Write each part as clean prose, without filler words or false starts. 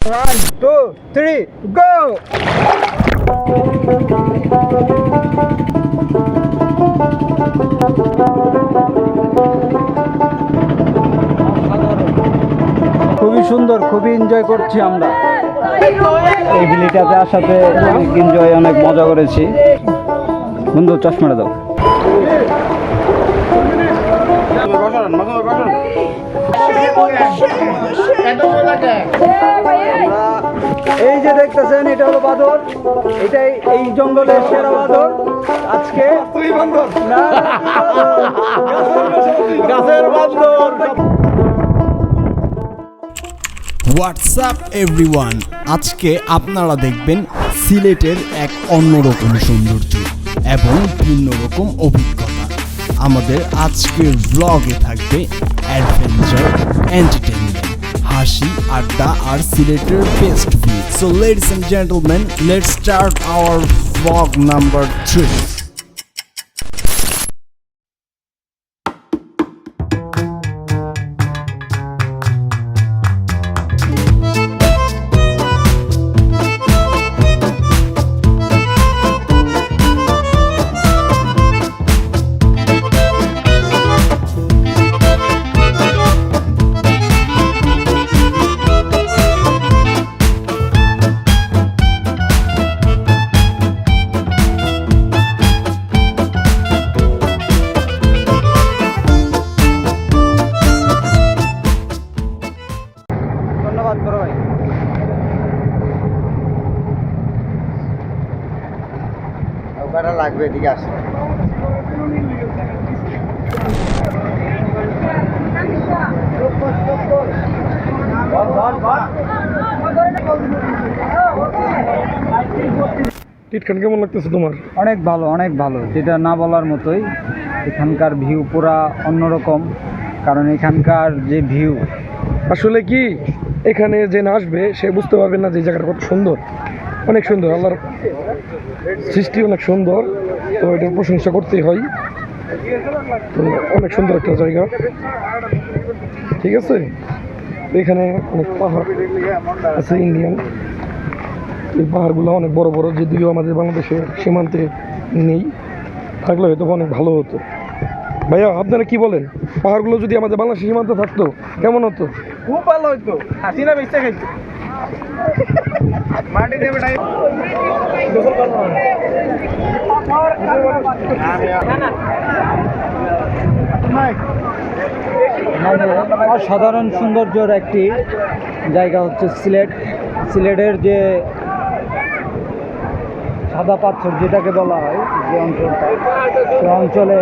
1, 2, 3, go! খুবই সুন্দর, খুবই এনজয় করছি আমরা এই বিলিটাতে আসাতে। অনেক এনজয়, অনেক মজা করেছি। বন্ধু চশমাটা দাও। এই যে দেখতেছেন, এটা হলো বাঁদর। এটাই এই জঙ্গলের সেরা বাঁদর। আজকে না, গাছের বাঁদর। হোয়াটসঅ্যাপ এভরিওয়ান, আজকে আপনারা দেখবেন সিলেটের এক অন্যরকম সৌন্দর্য এবং ভিন্ন রকম অভিজ্ঞতা। আমাদের আজকের ব্লগে থাকবে অ্যাডভেঞ্চার, এন্টারটেইনমেন্ট, হাসি, আড্ডা আর সিলেটের best view. So ladies and gentleman, let's start our blog number 3। ধন্যবাদ বড় ভাই। ওখানে লাগবে, এদিকে আসে। টিটখান কেমন লাগতেছে তোমার? অনেক ভালো, অনেক ভালো, যেটা না বলার মতোই। এখানকার ভিউ পুরা অন্যরকম, কারণ এখানকার যে ভিউ, আসলে কি এখানে যে না আসবে সে বুঝতে পারবে না যে এই জায়গাটা কত সুন্দর। অনেক সুন্দর, আল্লাহর সৃষ্টি অনেক সুন্দর, তো এটার প্রশংসা করতেই হয়। তো অনেক সুন্দর একটা জায়গা, ঠিক আছে। এখানে অনেক পাহাড় আছে ইন্ডিয়ান। এই পাহাড়গুলো অনেক বড় বড়, যদিও আমাদের বাংলাদেশের সীমান্তে নেই, থাকলে হয়তো অনেক ভালো হতো। ভাইয়া আপনারা কি বলেন, পাহাড়গুলো যদি আমাদের বাংলাদেশের সীমান্তে থাকতো কেমন হতো? খুব ভালো হইতো, হাসিনা বেঁচে খাইতো। মাটি দেবে নাই। মানে অসাধারণ সৌন্দর্যের একটি জায়গা হচ্ছে সিলেট। সিলেটের যে সাদা পাথর যেটাকে বলা হয়, যে অঞ্চলটা, সে অঞ্চলে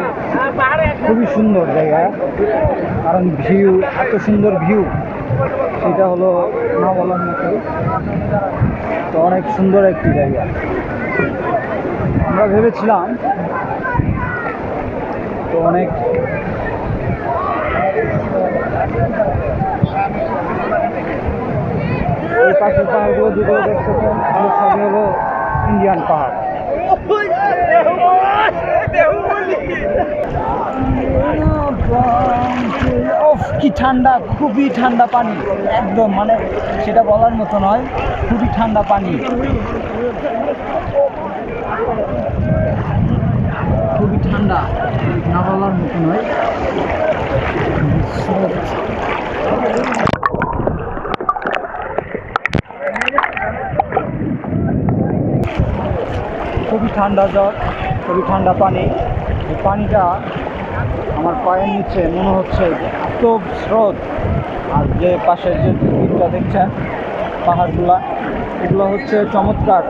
খুবই সুন্দর জায়গা। কারণ ভিউ, এত সুন্দর ভিউ, সেটা হলো না বলার মতো। তো অনেক সুন্দর একটি জায়গা। আমরা ভেবেছিলাম তো অনেক এই পাশের পাহাড়গুলো যেগুলো দেখতেছেন, সবই হলো ইন্ডিয়ান পাহাড়। কি ঠান্ডা, খুবই ঠান্ডা পানি, একদম মানে সেটা বলার মতো নয়, খুবই ঠান্ডা পানি, খুবই ঠান্ডা, না বলার মতো নয়। খুবই ঠান্ডা জল, খুবই ঠান্ডা পানি। এই পানিটা আমার পায়ের নিচে মনে হচ্ছে এত স্রোত। আর যে পাশের যে দিকটা দেখছেন পাহাড়গুলা, এগুলো হচ্ছে চমৎকার,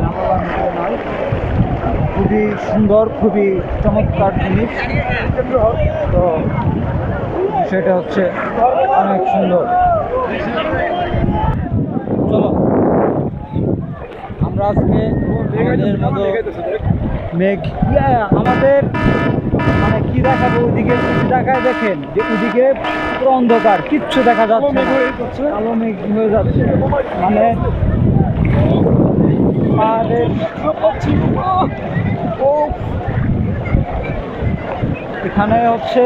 না বলার মতো নয়। খুবই সুন্দর, খুবই চমৎকার জিনিস। তো বিষয়টা হচ্ছে অনেক সুন্দর। চলো আমরা আজকে আমাদের মতো মেঘ, আমাদের মানে কি দেখাবো, ওইদিকে দেখায় দেখেন যে ওইদিকে পুরো অন্ধকার, কিচ্ছু দেখা যাচ্ছে না, কালো মেঘ হয়ে যাচ্ছে। মানে পাহাড়ের এখানে হচ্ছে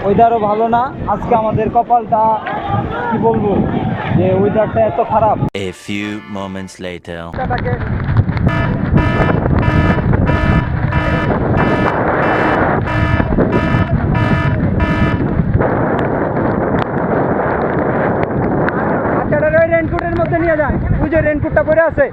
ওয়েদারও ভালো না। আজকে আমাদের কপালটা কি বলবো, যে ওয়েদারটা এত খারাপ। A few moments later. বাচ্চাটার ওই রেনকোটের মধ্যে নিয়ে যান, ওই যে রেনকোটটা পরে আছে।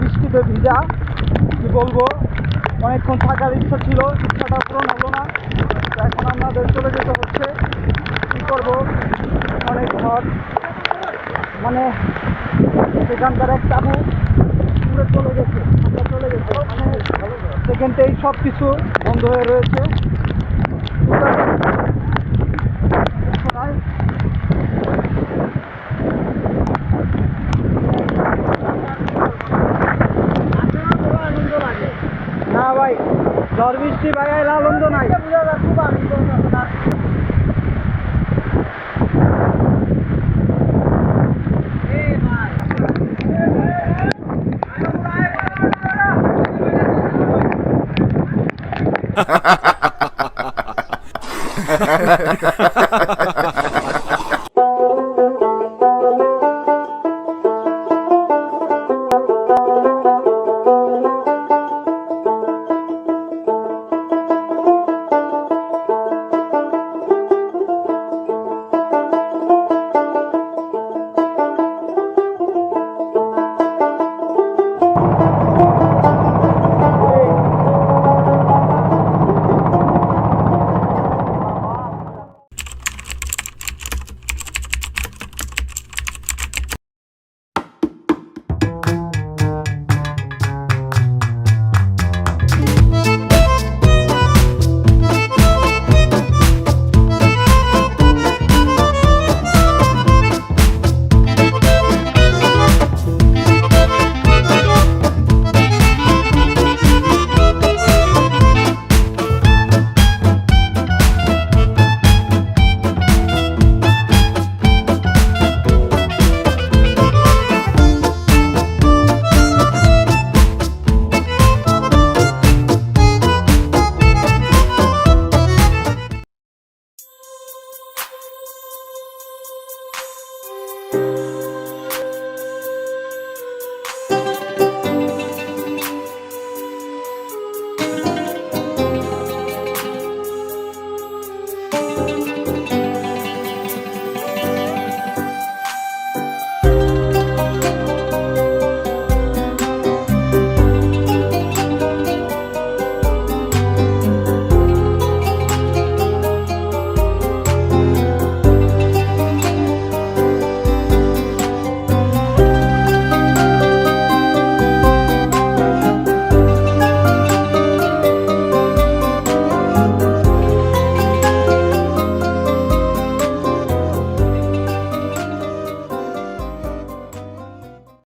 বৃষ্টিতে ভিজা, কি বলবো, অনেকক্ষণ থাকার ইচ্ছা ছিল, ইচ্ছাটা পূরণ হলো না। তো এখন আমাদের চলে যেতে হচ্ছে। কী করবো, অনেক ঘর, মানে সেখানকার এক তাবু পুরো চলে গেছে, আমরা চলে গেছে, মানে সেখানটাই সব কিছু বন্ধ হয়ে রয়েছে। না ভাই, ঝড় বৃষ্টি ভাই এর আনন্দ নাই। খুব আনন্দ না। Ha ha ha ha ha!